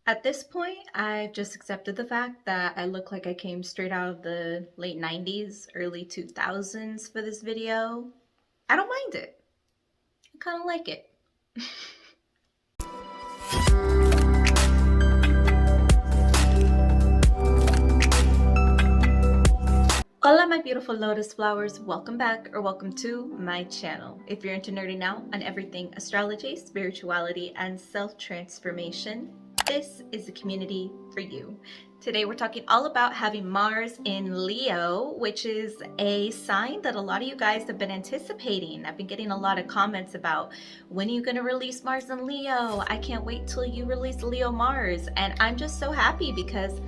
At this point, I've just accepted the fact that I look like I came straight out of the late 90s, early 2000s for this video. I don't mind it. I kind of like it. Hola my beautiful lotus flowers, welcome back or welcome to my channel. If you're into nerding out on everything astrology, spirituality, and self-transformation, this is the community for you. Today we're talking all about having Mars in Leo, which is a sign that a lot of you guys have been anticipating. I've been getting a lot of comments about, when are you going to release Mars in Leo? I can't wait till you release Leo Mars. And I'm just so happy because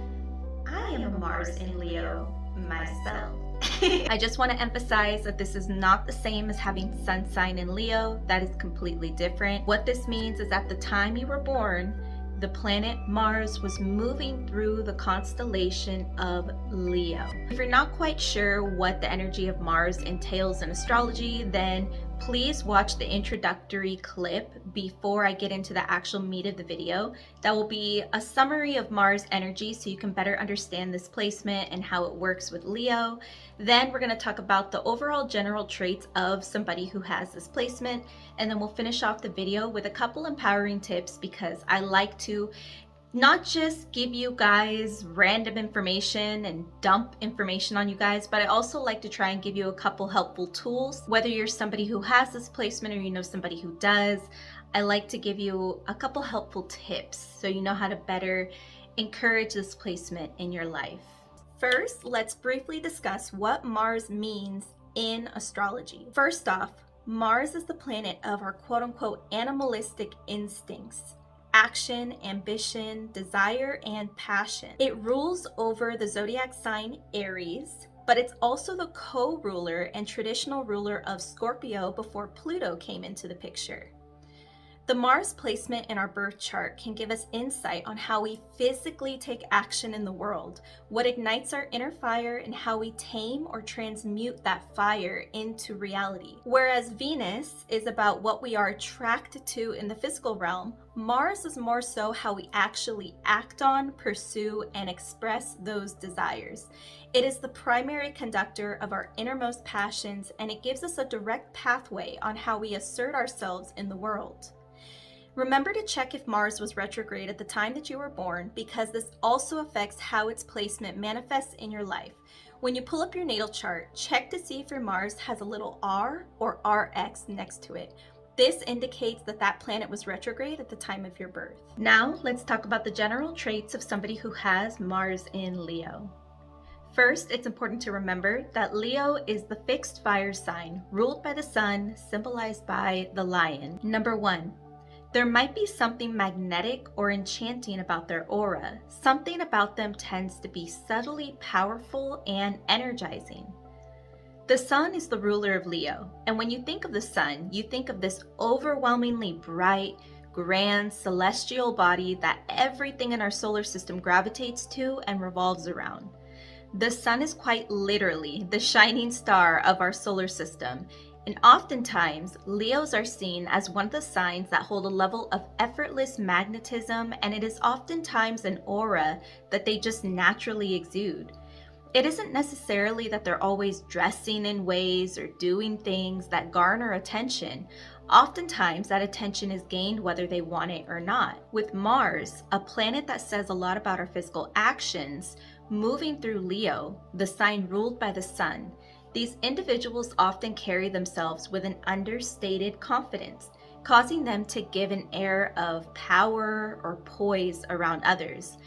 I am a Mars in Leo myself. I just want to emphasize that this is not the same as having sun sign in Leo. That is completely different. What this means is at the time you were born, the planet Mars was moving through the constellation of Leo. If you're not quite sure what the energy of Mars entails in astrology, then please watch the introductory clip before I get into the actual meat of the video. That will be a summary of Mars energy so you can better understand this placement and how it works with Leo. Then we're going to talk about the overall general traits of somebody who has this placement, and then we'll finish off the video with a couple empowering tips, because I like to not just give you guys random information and dump information on you guys, but I also like to try and give you a couple helpful tools. Whether you're somebody who has this placement or you know somebody who does, I like to give you a couple helpful tips so you know how to better encourage this placement in your life. First, let's briefly discuss what Mars means in astrology. First off, Mars is the planet of our quote-unquote animalistic instincts. Action, ambition, desire, and passion. It rules over the zodiac sign Aries, but it's also the co-ruler and traditional ruler of Scorpio before Pluto came into the picture. The Mars placement in our birth chart can give us insight on how we physically take action in the world, what ignites our inner fire, and how we tame or transmute that fire into reality. Whereas Venus is about what we are attracted to in the physical realm, Mars is more so how we actually act on, pursue, and express those desires. It is the primary conductor of our innermost passions, and it gives us a direct pathway on how we assert ourselves in the world. Remember to check if Mars was retrograde at the time that you were born, because this also affects how its placement manifests in your life. When you pull up your natal chart, check to see if your Mars has a little R or RX next to it. This indicates that that planet was retrograde at the time of your birth. Now, let's talk about the general traits of somebody who has Mars in Leo. First, it's important to remember that Leo is the fixed fire sign, ruled by the sun, symbolized by the lion. Number 1. There might be something magnetic or enchanting about their aura. Something about them tends to be subtly powerful and energizing. The sun is the ruler of Leo, and when you think of the sun, you think of this overwhelmingly bright, grand, celestial body that everything in our solar system gravitates to and revolves around. The sun is quite literally the shining star of our solar system. And oftentimes, Leos are seen as one of the signs that hold a level of effortless magnetism, and it is oftentimes an aura that they just naturally exude. It isn't necessarily that they're always dressing in ways or doing things that garner attention. Oftentimes, that attention is gained whether they want it or not. With Mars, a planet that says a lot about our physical actions, moving through Leo, the sign ruled by the sun, these individuals often carry themselves with an understated confidence, causing them to give an air of power or poise around others.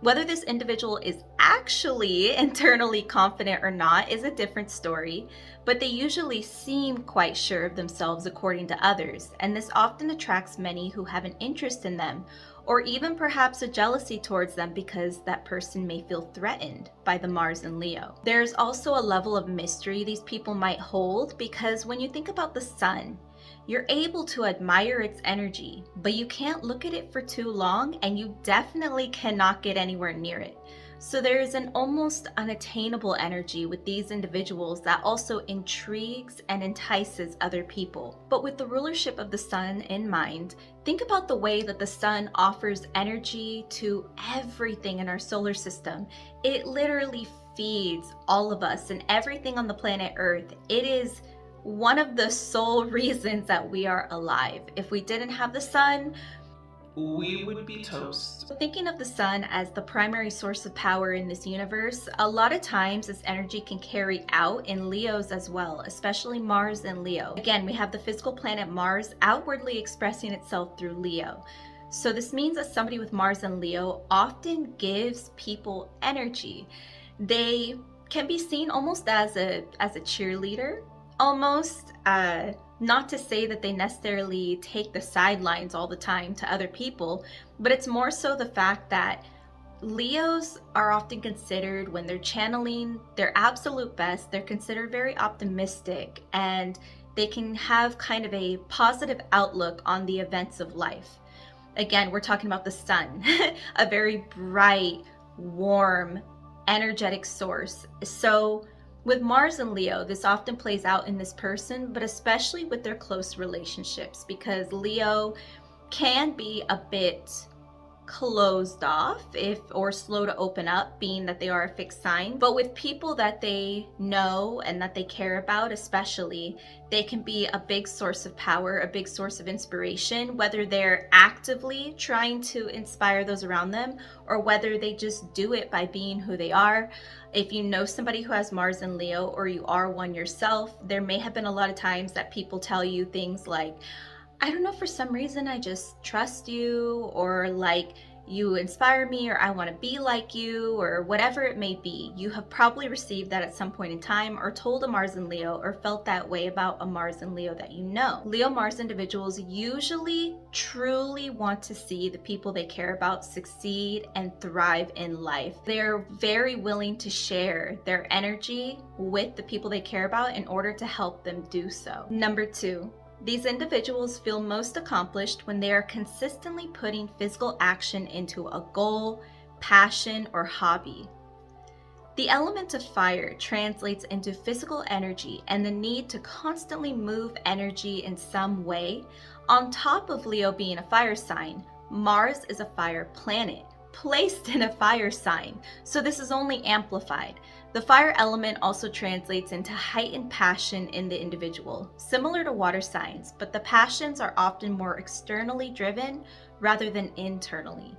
Whether this individual is actually internally confident or not is a different story, but they usually seem quite sure of themselves according to others, and this often attracts many who have an interest in them, or even perhaps a jealousy towards them because that person may feel threatened by the Mars in Leo. There's also a level of mystery these people might hold, because when you think about the sun, you're able to admire its energy, but you can't look at it for too long, and you definitely cannot get anywhere near it. So there is an almost unattainable energy with these individuals that also intrigues and entices other people. But with the rulership of the sun in mind, think about the way that the sun offers energy to everything in our solar system. It literally feeds all of us and everything on the planet Earth. It is one of the sole reasons that we are alive. If we didn't have the sun, we would be toast. Thinking of the sun as the primary source of power in this universe, a lot of times this energy can carry out in Leos as well, especially Mars and Leo. Again, we have the physical planet Mars outwardly expressing itself through Leo. So this means that somebody with Mars and Leo often gives people energy. They can be seen almost as a cheerleader, almost. Not to say that they necessarily take the sidelines all the time to other people, but it's more so the fact that Leos are often considered, when they're channeling their absolute best, they're considered very optimistic, and they can have kind of a positive outlook on the events of life. Again, we're talking about the sun, a very bright, warm, energetic source. So with Mars and Leo, this often plays out in this person, but especially with their close relationships, because Leo can be a bit closed off or slow to open up, being that they are a fixed sign. But with people that they know and that they care about, especially, they can be a big source of power, a big source of inspiration, whether they're actively trying to inspire those around them or whether they just do it by being who they are. If you know somebody who has Mars and Leo, or you are one yourself, there may have been a lot of times that people tell you things like, I don't know, for some reason I just trust you, or like, you inspire me, or I want to be like you, or whatever it may be. You have probably received that at some point in time, or told a Mars and Leo, or felt that way about a Mars and Leo that you know. Leo Mars individuals usually truly want to see the people they care about succeed and thrive in life. They're very willing to share their energy with the people they care about in order to help them do so. Number 2. These individuals feel most accomplished when they are consistently putting physical action into a goal, passion, or hobby. The element of fire translates into physical energy and the need to constantly move energy in some way. On top of Leo being a fire sign, Mars is a fire planet, placed in a fire sign, so this is only amplified. The fire element also translates into heightened passion in the individual, similar to water signs, but the passions are often more externally driven rather than internally.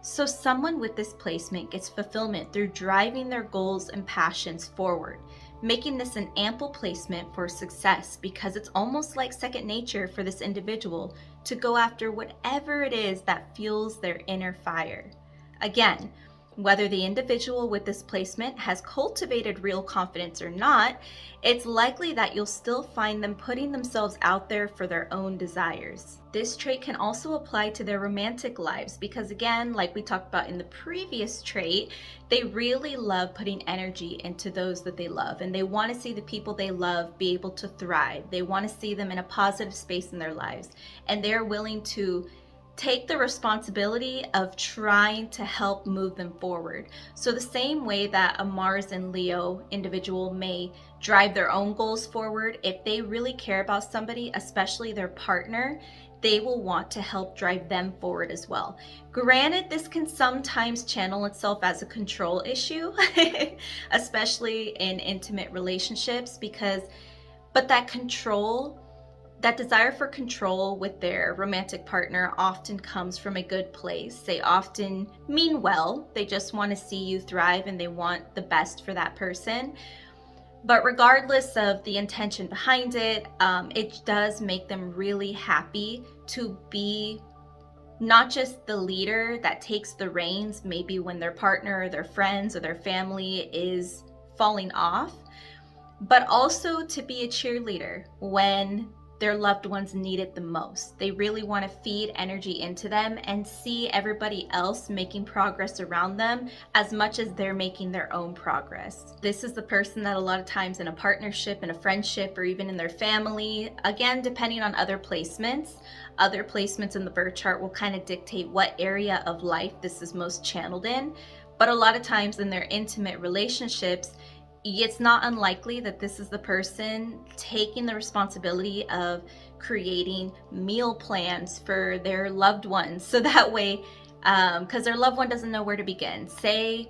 So someone with this placement gets fulfillment through driving their goals and passions forward, making this an ample placement for success, because it's almost like second nature for this individual to go after whatever it is that fuels their inner fire. Again, whether the individual with this placement has cultivated real confidence or not, it's likely that you'll still find them putting themselves out there for their own desires. This trait can also apply to their romantic lives because, again, like we talked about in the previous trait, they really love putting energy into those that they love, and they want to see the people they love be able to thrive. They want to see them in a positive space in their lives, and they're willing to take the responsibility of trying to help move them forward. So the same way that a Mars and Leo individual may drive their own goals forward, if they really care about somebody, especially their partner, they will want to help drive them forward as well. Granted, this can sometimes channel itself as a control issue, especially in intimate relationships, but that desire for control with their romantic partner often comes from a good place. They often mean well. They just want to see you thrive and they want the best for that person. But regardless of the intention behind it, it does make them really happy to be not just the leader that takes the reins, maybe when their partner or their friends or their family is falling off, but also to be a cheerleader when their loved ones need it the most. They really want to feed energy into them and see everybody else making progress around them as much as they're making their own progress. This is the person that a lot of times in a partnership, in a friendship, or even in their family, again, depending on other placements in the birth chart will kind of dictate what area of life this is most channeled in. But a lot of times in their intimate relationships, it's not unlikely that this is the person taking the responsibility of creating meal plans for their loved ones. So that way, because their loved one doesn't know where to begin. Say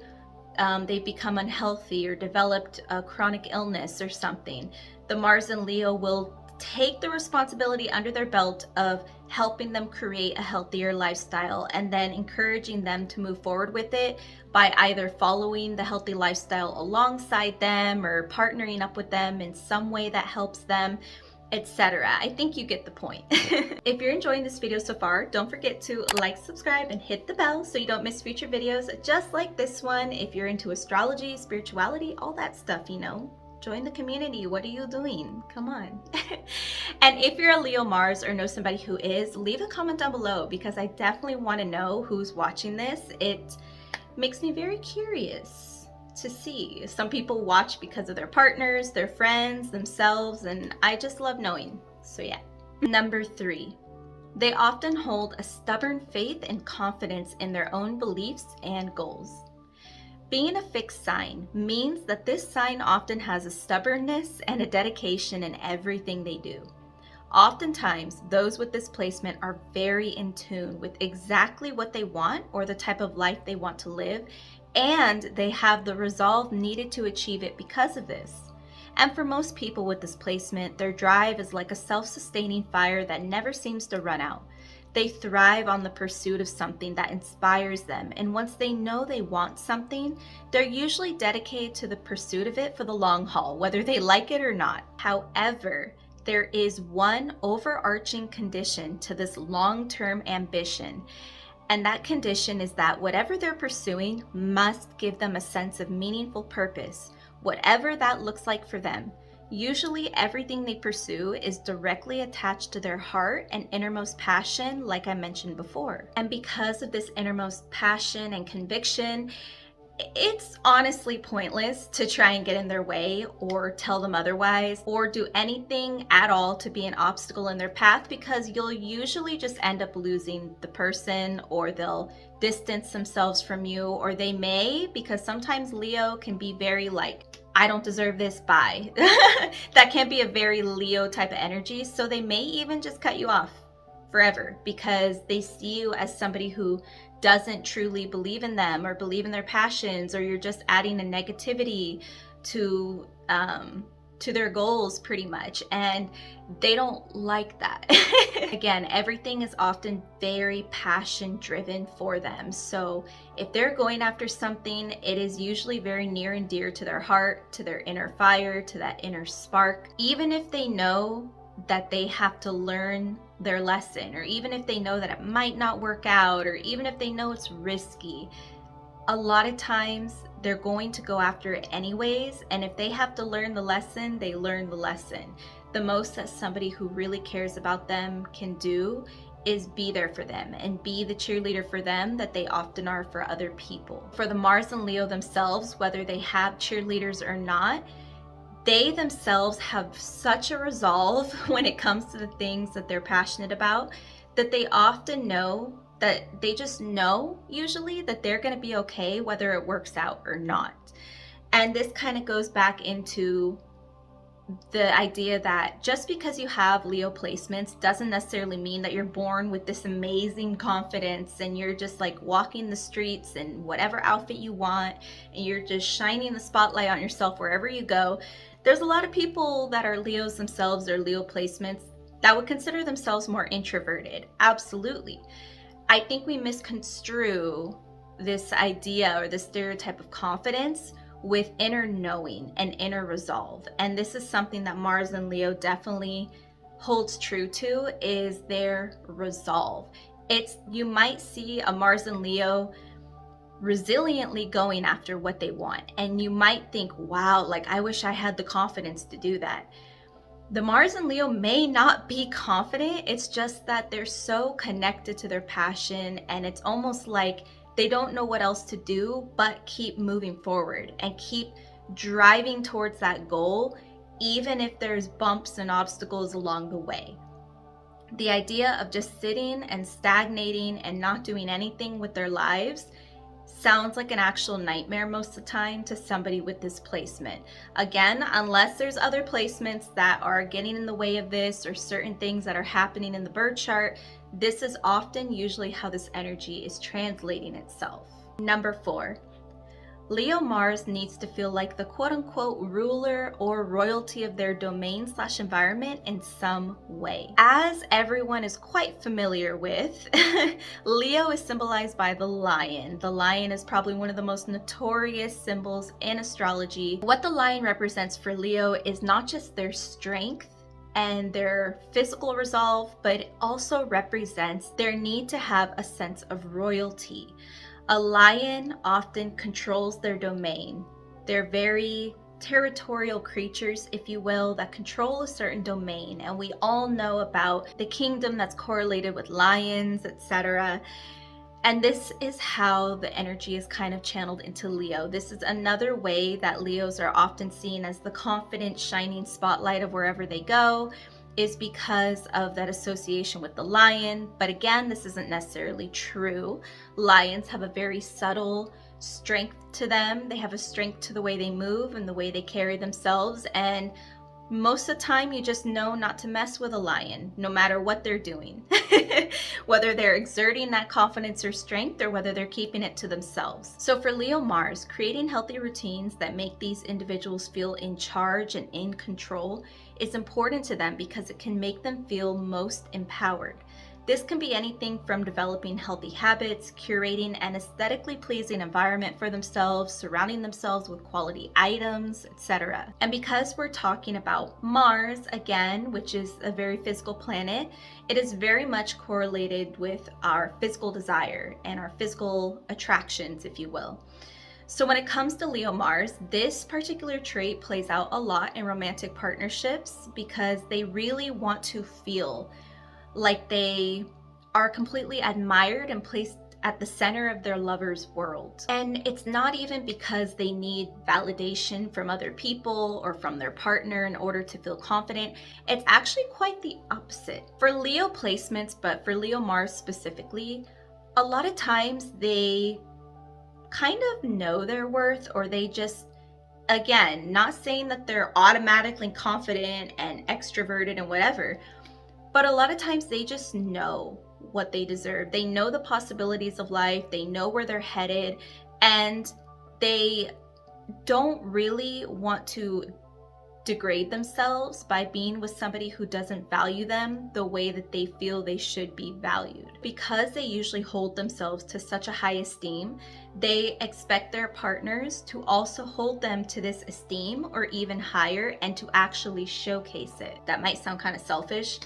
they've become unhealthy or developed a chronic illness or something. The Mars and Leo will take the responsibility under their belt of helping them create a healthier lifestyle and then encouraging them to move forward with it by either following the healthy lifestyle alongside them or partnering up with them in some way that helps them, etc. I think you get the point. If you're enjoying this video so far, don't forget to like, subscribe, and hit the bell so you don't miss future videos just like this one. If you're into astrology, spirituality, all that stuff, you know, join the community. What are you doing? Come on. And if you're a Leo Mars or know somebody who is, leave a comment down below because I definitely want to know who's watching this. It makes me very curious to see. Some people watch because of their partners, their friends, themselves, and I just love knowing. So yeah. Number 3, they often hold a stubborn faith and confidence in their own beliefs and goals. Being a fixed sign means that this sign often has a stubbornness and a dedication in everything they do. Oftentimes, those with this placement are very in tune with exactly what they want or the type of life they want to live, and they have the resolve needed to achieve it because of this. And for most people with this placement, their drive is like a self-sustaining fire that never seems to run out. They thrive on the pursuit of something that inspires them, and once they know they want something, they're usually dedicated to the pursuit of it for the long haul, whether they like it or not. However, there is one overarching condition to this long-term ambition, and that condition is that whatever they're pursuing must give them a sense of meaningful purpose, whatever that looks like for them. Usually everything they pursue is directly attached to their heart and innermost passion, like I mentioned before. And because of this innermost passion and conviction, it's honestly pointless to try and get in their way or tell them otherwise or do anything at all to be an obstacle in their path, because you'll usually just end up losing the person, or they'll distance themselves from you, or they may, because sometimes Leo can be very like, I don't deserve this, bye. That can be a very Leo type of energy. So they may even just cut you off forever because they see you as somebody who doesn't truly believe in them or believe in their passions, or you're just adding a negativity to their goals pretty much, and they don't like that. Again, everything is often very passion driven for them. So if they're going after something, it is usually very near and dear to their heart, to their inner fire, to that inner spark. Even if they know that they have to learn their lesson, or even if they know that it might not work out, or even if they know it's risky, a lot of times they're going to go after it anyways. And if they have to learn the lesson, they learn the lesson. The most that somebody who really cares about them can do is be there for them and be the cheerleader for them that they often are for other people. For the Mars and Leo themselves, whether they have cheerleaders or not, they themselves have such a resolve when it comes to the things that they're passionate about, that they often know that they just know usually that they're going to be okay whether it works out or not. And this kind of goes back into the idea that just because you have Leo placements doesn't necessarily mean that you're born with this amazing confidence and you're just like walking the streets in whatever outfit you want and you're just shining the spotlight on yourself wherever you go. There's a lot of people that are Leos themselves or Leo placements that would consider themselves more introverted. Absolutely. I think we misconstrue this idea or this stereotype of confidence with inner knowing and inner resolve. And this is something that Mars and Leo definitely holds true to, is their resolve. You might see a Mars and Leo resiliently going after what they want. And you might think, wow, like I wish I had the confidence to do that. The Mars and Leo may not be confident. It's just that they're so connected to their passion, and it's almost like they don't know what else to do but keep moving forward and keep driving towards that goal, even if there's bumps and obstacles along the way. The idea of just sitting and stagnating and not doing anything with their lives sounds like an actual nightmare most of the time to somebody with this placement. Again, unless there's other placements that are getting in the way of this or certain things that are happening in the birth chart, this is often usually how this energy is translating itself. Number 4. Leo Mars needs to feel like the quote-unquote ruler or royalty of their domain/environment in some way. As everyone is quite familiar with, Leo is symbolized by the lion. The lion is probably one of the most notorious symbols in astrology. What the lion represents for Leo is not just their strength and their physical resolve, but it also represents their need to have a sense of royalty. A lion often controls their domain. They're very territorial creatures, if you will, that control a certain domain. And we all know about the kingdom that's correlated with lions, etc. And this is how the energy is kind of channeled into Leo. This is another way that Leos are often seen as the confident, shining spotlight of wherever they go, is because of that association with the lion. But again, this isn't necessarily true. Lions have a very subtle strength to them. They have a strength to the way they move and the way they carry themselves. And most of the time, you just know not to mess with a lion, no matter what they're doing. Whether they're exerting that confidence or strength, or whether they're keeping it to themselves. So for Leo Mars, creating healthy routines that make these individuals feel in charge and in control is important to them because it can make them feel most empowered. This can be anything from developing healthy habits, curating an aesthetically pleasing environment for themselves, surrounding themselves with quality items, etc. And because we're talking about Mars, again, which is a very physical planet, it is very much correlated with our physical desire and our physical attractions, if you will. So when it comes to Leo Mars, this particular trait plays out a lot in romantic partnerships because they really want to feel like they are completely admired and placed at the center of their lover's world. And it's not even because they need validation from other people or from their partner in order to feel confident. It's actually quite the opposite. For Leo placements, but for Leo Mars specifically, a lot of times they kind of know their worth, or they just, again, not saying that they're automatically confident and extroverted and whatever, but a lot of times they just know what they deserve. They know the possibilities of life, they know where they're headed, and they don't really want to degrade themselves by being with somebody who doesn't value them the way that they feel they should be valued. Because they usually hold themselves to such a high esteem, they expect their partners to also hold them to this esteem or even higher, and to actually showcase it. That might sound kind of selfish,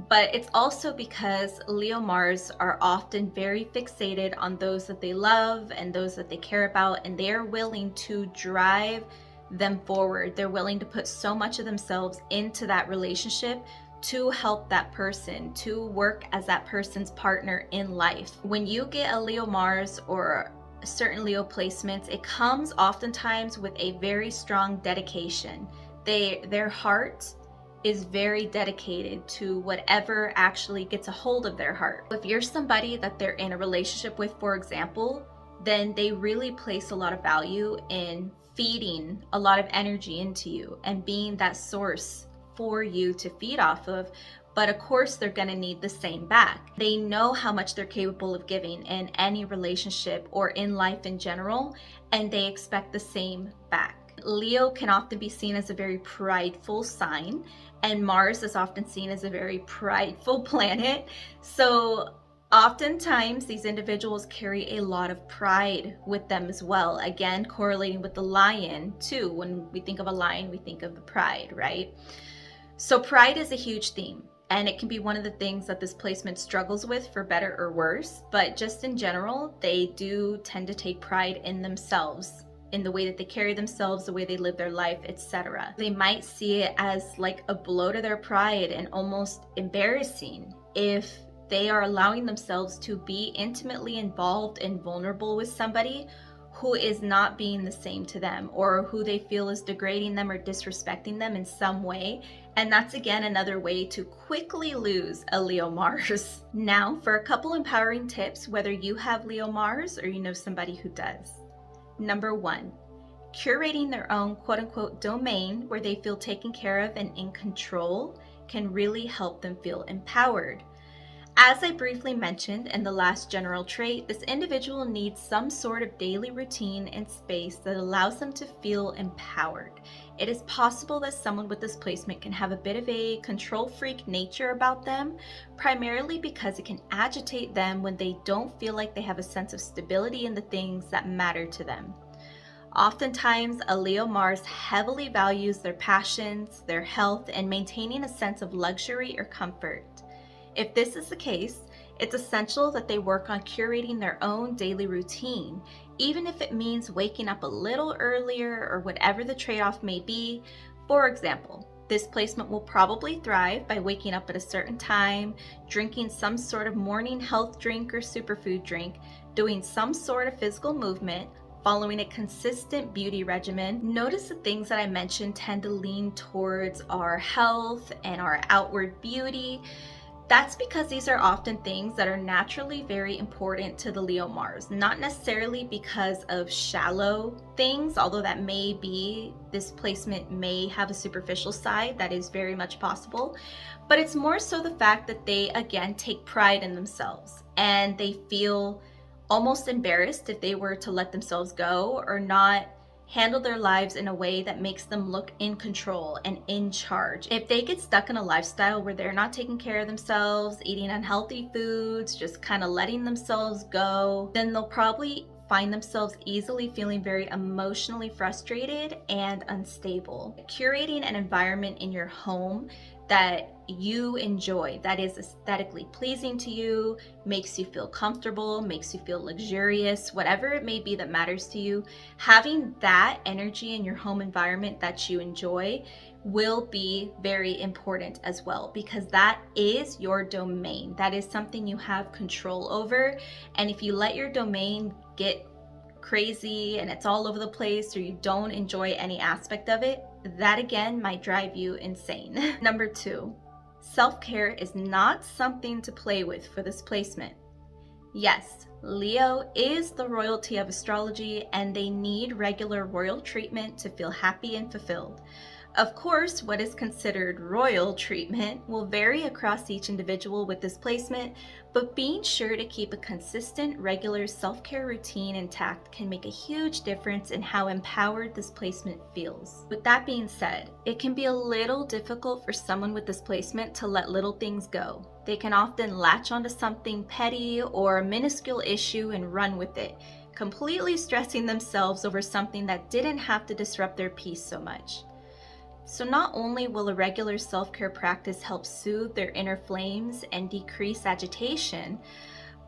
but it's also because Leo Mars are often very fixated on those that they love and those that they care about, and they are willing to drive them forward. They're willing to put so much of themselves into that relationship to help that person, to work as that person's partner in life. When you get a Leo Mars or certain Leo placements, it comes oftentimes with a very strong dedication. Their heart is very dedicated to whatever actually gets a hold of their heart. If you're somebody that they're in a relationship with, for example, then they really place a lot of value in feeding a lot of energy into you and being that source for you to feed off of. But of course, they're going to need the same back. They know how much they're capable of giving in any relationship or in life in general, and they expect the same back. Leo can often be seen as a very prideful sign, and Mars is often seen as a very prideful planet. So oftentimes these individuals carry a lot of pride with them as well. Again, correlating with the lion too. When we think of a lion, we think of the pride, right? So pride is a huge theme, and it can be one of the things that this placement struggles with, for better or worse. But just in general, they do tend to take pride in themselves, in the way that they carry themselves, the way they live their life, etc. They might see it as like a blow to their pride and almost embarrassing if they are allowing themselves to be intimately involved and vulnerable with somebody who is not being the same to them, or who they feel is degrading them or disrespecting them in some way, And that's again another way to quickly lose a Leo Mars. Now for a couple empowering tips, whether you have Leo Mars or you know somebody who does. Number 1, curating their own quote unquote domain where they feel taken care of and in control can really help them feel empowered. As I briefly mentioned in the last general trait, this individual needs some sort of daily routine and space that allows them to feel empowered. It is possible that someone with this placement can have a bit of a control freak nature about them, primarily because it can agitate them when they don't feel like they have a sense of stability in the things that matter to them. Oftentimes, a Leo Mars heavily values their passions, their health, and maintaining a sense of luxury or comfort. If this is the case, it's essential that they work on curating their own daily routine, even if it means waking up a little earlier or whatever the trade-off may be. For example, this placement will probably thrive by waking up at a certain time, drinking some sort of morning health drink or superfood drink, doing some sort of physical movement, following a consistent beauty regimen. Notice the things that I mentioned tend to lean towards our health and our outward beauty. That's because these are often things that are naturally very important to the Leo Mars, not necessarily because of shallow things, although that may be, this placement may have a superficial side, that is very much possible, but it's more so the fact that they, again, take pride in themselves and they feel almost embarrassed if they were to let themselves go or not handle their lives in a way that makes them look in control and in charge. If they get stuck in a lifestyle where they're not taking care of themselves, eating unhealthy foods, just kind of letting themselves go, then they'll probably find themselves easily feeling very emotionally frustrated and unstable. Curating an environment in your home that you enjoy, that is aesthetically pleasing to you, makes you feel comfortable, makes you feel luxurious, whatever it may be that matters to you, having that energy in your home environment that you enjoy will be very important as well, because that is your domain. That is something you have control over. And if you let your domain get crazy and it's all over the place, or you don't enjoy any aspect of it, that again might drive you insane. Number 2, self-care is not something to play with for this placement. Yes, Leo is the royalty of astrology and they need regular royal treatment to feel happy and fulfilled. Of course, what is considered royal treatment will vary across each individual with this placement, but being sure to keep a consistent, regular self-care routine intact can make a huge difference in how empowered this placement feels. With that being said, it can be a little difficult for someone with this placement to let little things go. They can often latch onto something petty or a minuscule issue and run with it, completely stressing themselves over something that didn't have to disrupt their peace so much. So not only will a regular self-care practice help soothe their inner flames and decrease agitation,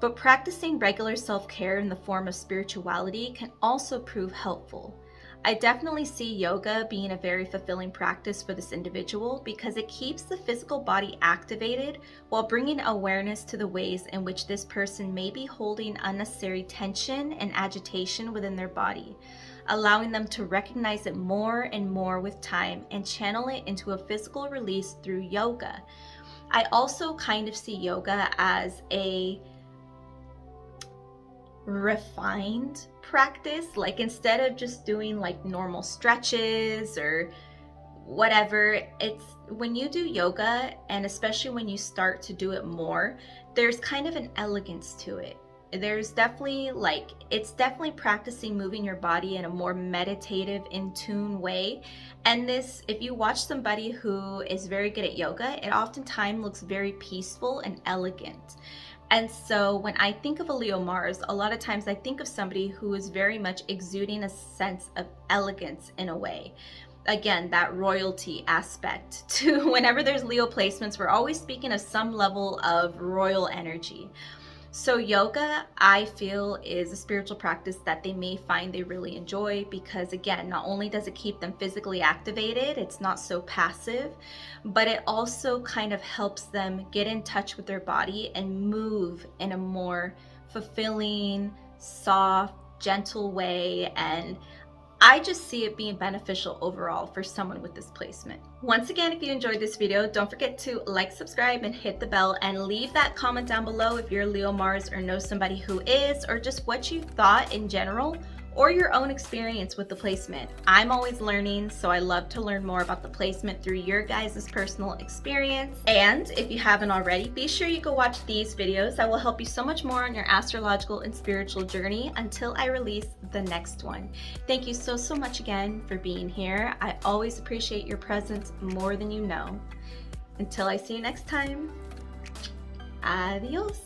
but practicing regular self-care in the form of spirituality can also prove helpful. I definitely see yoga being a very fulfilling practice for this individual because it keeps the physical body activated while bringing awareness to the ways in which this person may be holding unnecessary tension and agitation within their body, allowing them to recognize it more and more with time and channel it into a physical release through yoga. I also kind of see yoga as a refined practice. Like, instead of just doing like normal stretches or whatever, it's when you do yoga, and especially when you start to do it more, there's kind of an elegance to it. There's definitely it's definitely practicing moving your body in a more meditative, in tune way. And this, if you watch somebody who is very good at yoga, it oftentimes looks very peaceful and elegant. And so when I think of a Leo Mars, a lot of times I think of somebody who is very much exuding a sense of elegance in a way. Again, that royalty aspect to whenever there's Leo placements, we're always speaking of some level of royal energy. So yoga, I feel, is a spiritual practice that they may find they really enjoy because, again, not only does it keep them physically activated, it's not so passive, but it also kind of helps them get in touch with their body and move in a more fulfilling, soft, gentle way. And I just see it being beneficial overall for someone with this placement. Once again, if you enjoyed this video, don't forget to like, subscribe, and hit the bell, and leave that comment down below if you're Leo Mars or know somebody who is, or just what you thought in general, or your own experience with the placement. I'm always learning, so I love to learn more about the placement through your guys' personal experience. And if you haven't already, be sure you go watch these videos that will help you so much more on your astrological and spiritual journey until I release the next one. Thank you so much again for being here. I always appreciate your presence more than you know. Until I see you next time, adios.